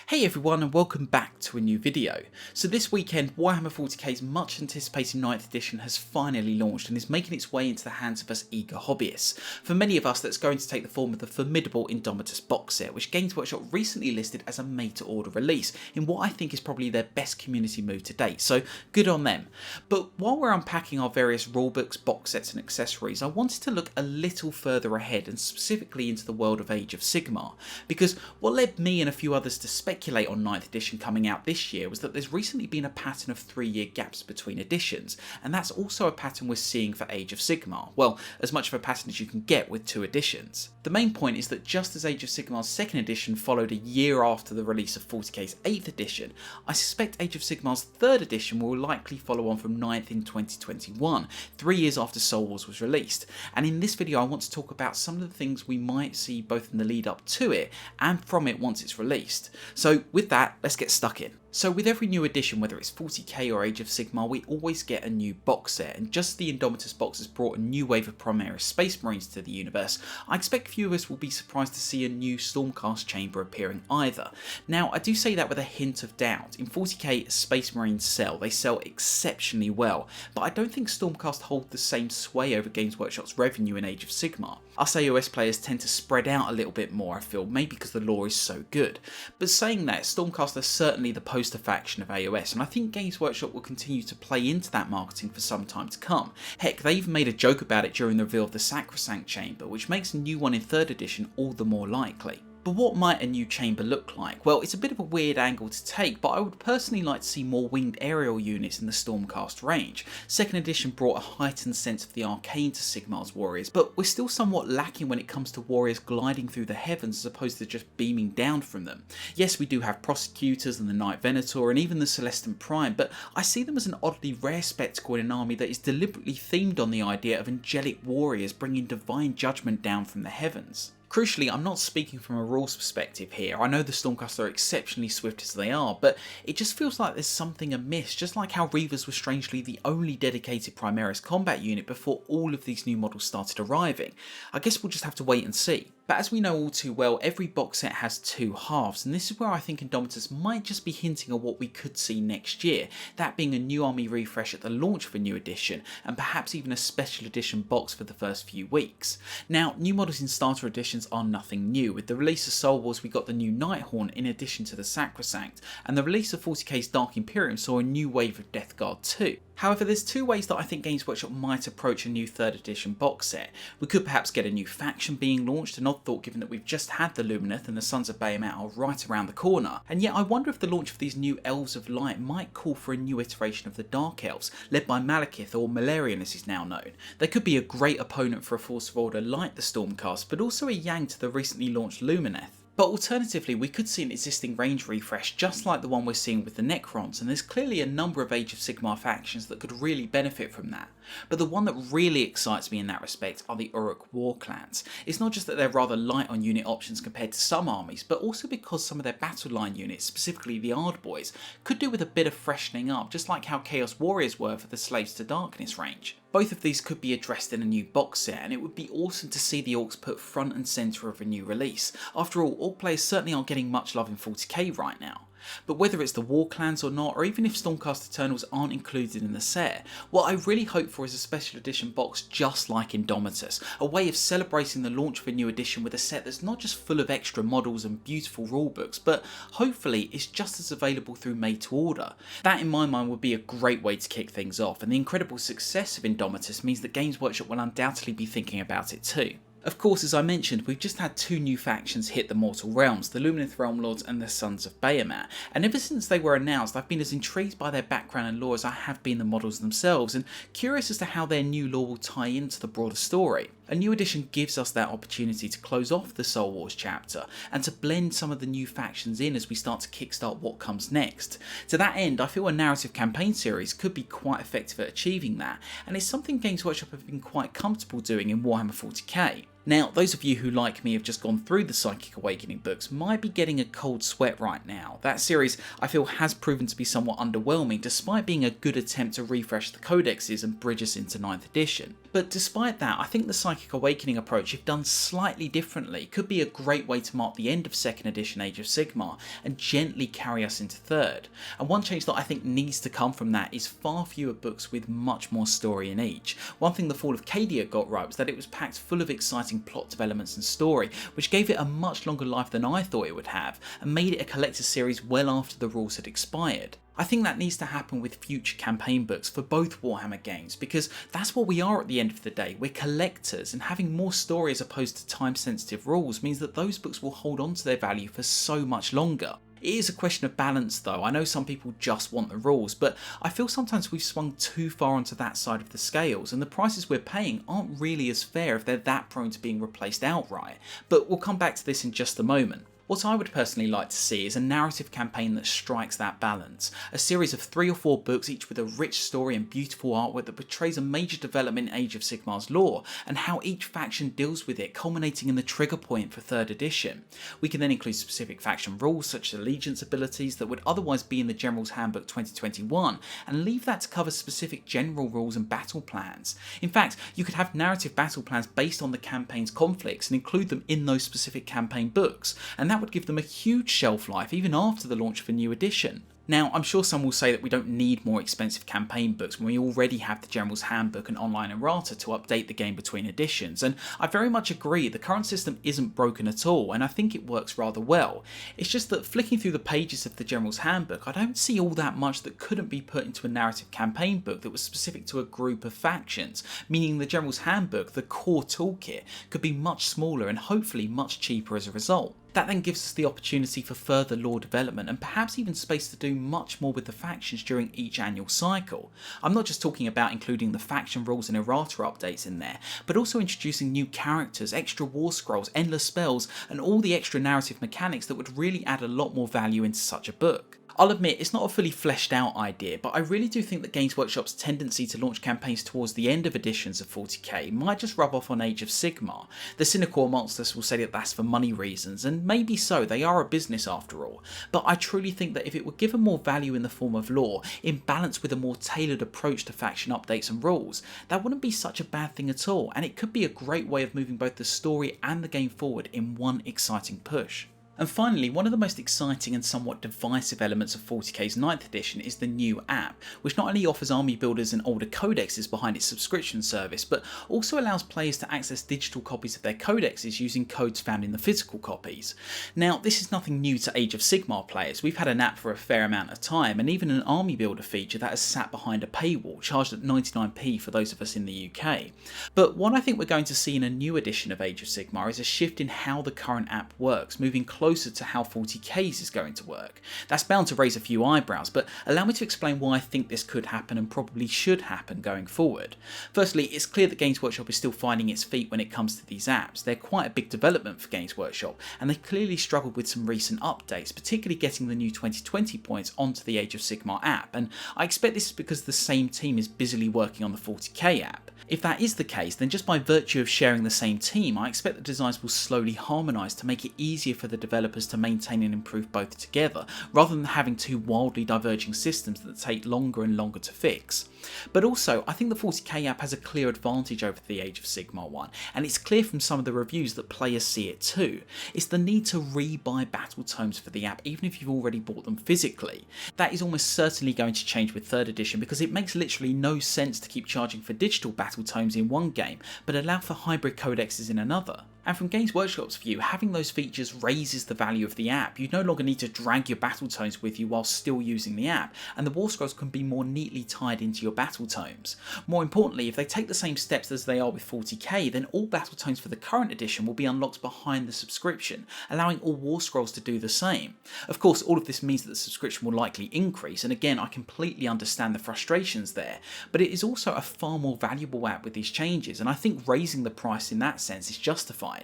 Hey everyone and welcome back to a new video. So this weekend Warhammer 40k's much anticipated 9th edition has finally launched and is making its way into the hands of us eager hobbyists. For many of us that's going to take the form of the formidable Indomitus box set, which Games Workshop recently listed as a made to order release in what I think is probably their best community move to date, so good on them. But while we're unpacking our various rulebooks, box sets and accessories, I wanted to look a little further ahead and specifically into the world of Age of Sigmar, because what led me and a few others to speculate on 9th edition coming out this year was that there's recently been a pattern of 3-year gaps between editions, and that's also a pattern we're seeing for Age of Sigmar. Well, as much of a pattern as you can get with 2 editions. The main point is that just as Age of Sigmar's 2nd edition followed a year after the release of 40k's 8th edition, I suspect Age of Sigmar's 3rd edition will likely follow on from 9th in 2021, 3 years after Soul Wars was released. And in this video I want to talk about some of the things we might see both in the lead up to it and from it once it's released. So with that, let's get stuck in. So with every new edition, whether it's 40k or Age of Sigmar, we always get a new box set, and just the Indomitus box has brought a new wave of Primaris Space Marines to the universe. I expect few of us will be surprised to see a new Stormcast chamber appearing either. Now I do say that with a hint of doubt. In 40k, Space Marines sell, they sell exceptionally well, but I don't think Stormcast hold the same sway over Games Workshop's revenue in Age of Sigmar. Us AOS players tend to spread out a little bit more, I feel, maybe because the lore is so good. But saying that, Stormcast are certainly the poster faction of AOS, and I think Games Workshop will continue to play into that marketing for some time to come. Heck, they even made a joke about it during the reveal of the Sacrosanct Chamber, which makes a new one in 3rd edition all the more likely. But what might a new chamber look like? Well, it's a bit of a weird angle to take, but I would personally like to see more winged aerial units in the Stormcast range. 2nd edition brought a heightened sense of the arcane to Sigmar's warriors, but we're still somewhat lacking when it comes to warriors gliding through the heavens as opposed to just beaming down from them. Yes, we do have Prosecutors and the Knight Venator and even the Celestin Prime, but I see them as an oddly rare spectacle in an army that is deliberately themed on the idea of angelic warriors bringing divine judgment down from the heavens. Crucially, I'm not speaking from a rules perspective here. I know the Stormcast are exceptionally swift as they are, but it just feels like there's something amiss, just like how Reavers were strangely the only dedicated Primaris combat unit before all of these new models started arriving. I guess we'll just have to wait and see. But as we know all too well, every box set has 2 halves, and this is where I think Indomitus might just be hinting at what we could see next year, that being a new army refresh at the launch of a new edition, and perhaps even a special edition box for the first few weeks. Now, new models in starter editions are nothing new. With the release of Soul Wars we got the new Nighthorn in addition to the Sacrosanct, and the release of 40k's Dark Imperium saw a new wave of Death Guard too. However, there's 2 ways that I think Games Workshop might approach a new 3rd edition box set. We could perhaps get a new faction being launched, an odd thought given that we've just had the Lumineth and the Sons of Bahamut are right around the corner, and yet I wonder if the launch of these new Elves of Light might call for a new iteration of the Dark Elves, led by Malekith, or Malarian as he's now known. They could be a great opponent for a Force of Order like the Stormcast, but also a yang to the recently launched Lumineth. But alternatively, we could see an existing range refresh just like the one we're seeing with the Necrons, and there's clearly a number of Age of Sigmar factions that could really benefit from that. But the one that really excites me in that respect are the Uruk War Clans. It's not just that they're rather light on unit options compared to some armies, but also because some of their battle line units, specifically the Ardboys, could do with a bit of freshening up, just like how Chaos Warriors were for the Slaves to Darkness range. Both of these could be addressed in a new box set, and it would be awesome to see the Orcs put front and centre of a new release. After all, Orc players certainly aren't getting much love in 40k right now. But whether it's the War Clans or not, or even if Stormcast Eternals aren't included in the set, what I really hope for is a special edition box just like Indomitus, a way of celebrating the launch of a new edition with a set that's not just full of extra models and beautiful rulebooks, but hopefully is just as available through made to order. That in my mind would be a great way to kick things off, and the incredible success of Indomitus means that Games Workshop will undoubtedly be thinking about it too. Of course, as I mentioned, we've just had 2 new factions hit the mortal realms, the Lumineth Realm Lords and the Sons of Bahamut, and ever since they were announced I've been as intrigued by their background and lore as I have been the models themselves, and curious as to how their new lore will tie into the broader story. A new edition gives us that opportunity to close off the Soul Wars chapter, and to blend some of the new factions in as we start to kickstart what comes next. To that end, I feel a narrative campaign series could be quite effective at achieving that, and it's something Games Workshop have been quite comfortable doing in Warhammer 40k. Now, those of you who, like me, have just gone through the Psychic Awakening books might be getting a cold sweat right now. That series, I feel, has proven to be somewhat underwhelming, despite being a good attempt to refresh the codexes and bridge us into 9th edition. But despite that, I think the Psychic Awakening approach, if done slightly differently, could be a great way to mark the end of 2nd edition Age of Sigmar and gently carry us into 3rd. And one change that I think needs to come from that is far fewer books with much more story in each. One thing the Fall of Cadia got right was that it was packed full of exciting plot developments and story, which gave it a much longer life than I thought it would have, and made it a collector's series well after the rules had expired. I think that needs to happen with future campaign books for both Warhammer games, because that's what we are at the end of the day. We're collectors, and having more story as opposed to time-sensitive rules means that those books will hold on to their value for so much longer. It is a question of balance though. I know some people just want the rules, but I feel sometimes we've swung too far onto that side of the scales, and the prices we're paying aren't really as fair if they're that prone to being replaced outright. But we'll come back to this in just a moment. What I would personally like to see is a narrative campaign that strikes that balance. A series of 3 or 4 books, each with a rich story and beautiful artwork that portrays a major development in Age of Sigmar's lore, and how each faction deals with it, culminating in the trigger point for 3rd edition. We can then include specific faction rules such as allegiance abilities that would otherwise be in the General's Handbook 2021, and leave that to cover specific general rules and battle plans. In fact, you could have narrative battle plans based on the campaign's conflicts and include them in those specific campaign books, and that would give them a huge shelf life even after the launch of a new edition. Now, I'm sure some will say that we don't need more expensive campaign books when we already have the General's Handbook and online errata to update the game between editions, and I very much agree. The current system isn't broken at all, and I think it works rather well. It's just that flicking through the pages of the General's Handbook, I don't see all that much that couldn't be put into a narrative campaign book that was specific to a group of factions, meaning the General's Handbook, the core toolkit, could be much smaller and hopefully much cheaper as a result. That then gives us the opportunity for further lore development and perhaps even space to do much more with the factions during each annual cycle. I'm not just talking about including the faction rules and errata updates in there, but also introducing new characters, extra war scrolls, endless spells, and all the extra narrative mechanics that would really add a lot more value into such a book. I'll admit, it's not a fully fleshed out idea, but I really do think that Games Workshop's tendency to launch campaigns towards the end of editions of 40k might just rub off on Age of Sigmar. The cynical amongst us will say that that's for money reasons, and maybe so, they are a business after all, but I truly think that if it were given more value in the form of lore, in balance with a more tailored approach to faction updates and rules, that wouldn't be such a bad thing at all, and it could be a great way of moving both the story and the game forward in one exciting push. And finally, one of the most exciting and somewhat divisive elements of 40k's 9th edition is the new app, which not only offers army builders and older codexes behind its subscription service, but also allows players to access digital copies of their codexes using codes found in the physical copies. Now, this is nothing new to Age of Sigmar players. We've had an app for a fair amount of time, and even an army builder feature that has sat behind a paywall, charged at 99p for those of us in the UK. But what I think we're going to see in a new edition of Age of Sigmar is a shift in how the current app works, moving closer to how 40k's is going to work. That's bound to raise a few eyebrows, but allow me to explain why I think this could happen and probably should happen going forward. Firstly, it's clear that Games Workshop is still finding its feet when it comes to these apps. They're quite a big development for Games Workshop, and they clearly struggled with some recent updates, particularly getting the new 2020 points onto the Age of Sigmar app, and I expect this is because the same team is busily working on the 40k app. If that is the case, then just by virtue of sharing the same team, I expect the designs will slowly harmonise to make it easier for the developers to maintain and improve both together, rather than having two wildly diverging systems that take longer and longer to fix. But also, I think the 40k app has a clear advantage over the Age of Sigmar one, and it's clear from some of the reviews that players see it too. It's the need to re-buy battle tomes for the app, even if you've already bought them physically. That is almost certainly going to change with 3rd edition, because it makes literally no sense to keep charging for digital battle tomes in one game, but allow for hybrid codexes in another. And from Games Workshop's view, having those features raises the value of the app. You no longer need to drag your battle tomes with you while still using the app, and the war scrolls can be more neatly tied into your battle tomes. More importantly, if they take the same steps as they are with 40k, then all battle tomes for the current edition will be unlocked behind the subscription, allowing all war scrolls to do the same. Of course, all of this means that the subscription will likely increase, and again, I completely understand the frustrations there, but it is also a far more valuable app with these changes, and I think raising the price in that sense is justified.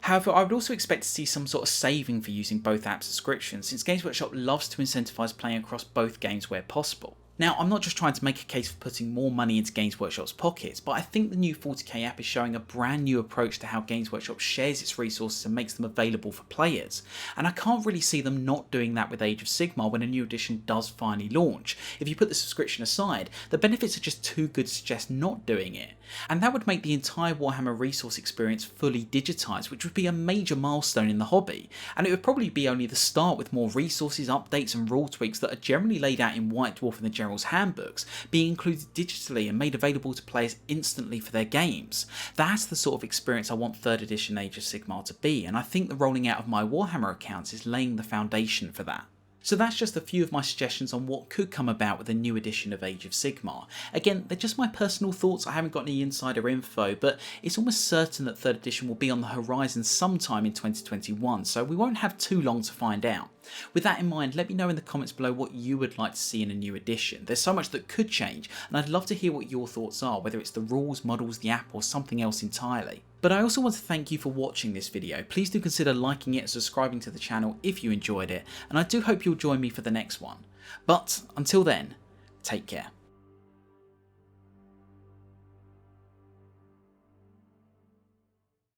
However, I would also expect to see some sort of saving for using both app subscriptions, since Games Workshop loves to incentivise playing across both games where possible. Now, I'm not just trying to make a case for putting more money into Games Workshop's pockets, but I think the new 40k app is showing a brand new approach to how Games Workshop shares its resources and makes them available for players, and I can't really see them not doing that with Age of Sigmar when a new edition does finally launch. If you put the subscription aside, the benefits are just too good to suggest not doing it, and that would make the entire Warhammer resource experience fully digitised, which would be a major milestone in the hobby, and it would probably be only the start, with more resources, updates and rule tweaks that are generally laid out in White Dwarf and the General's handbooks being included digitally and made available to players instantly for their games. That's the sort of experience I want 3rd edition Age of Sigmar to be, and I think the rolling out of my Warhammer accounts is laying the foundation for that. So that's just a few of my suggestions on what could come about with a new edition of Age of Sigmar. Again, they're just my personal thoughts, I haven't got any insider info, but it's almost certain that 3rd edition will be on the horizon sometime in 2021, so we won't have too long to find out. With that in mind, let me know in the comments below what you would like to see in a new edition. There's so much that could change, and I'd love to hear what your thoughts are, whether it's the rules, models, the app, or something else entirely. But I also want to thank you for watching this video. Please do consider liking it and subscribing to the channel if you enjoyed it, and I do hope you'll join me for the next one. But until then, take care.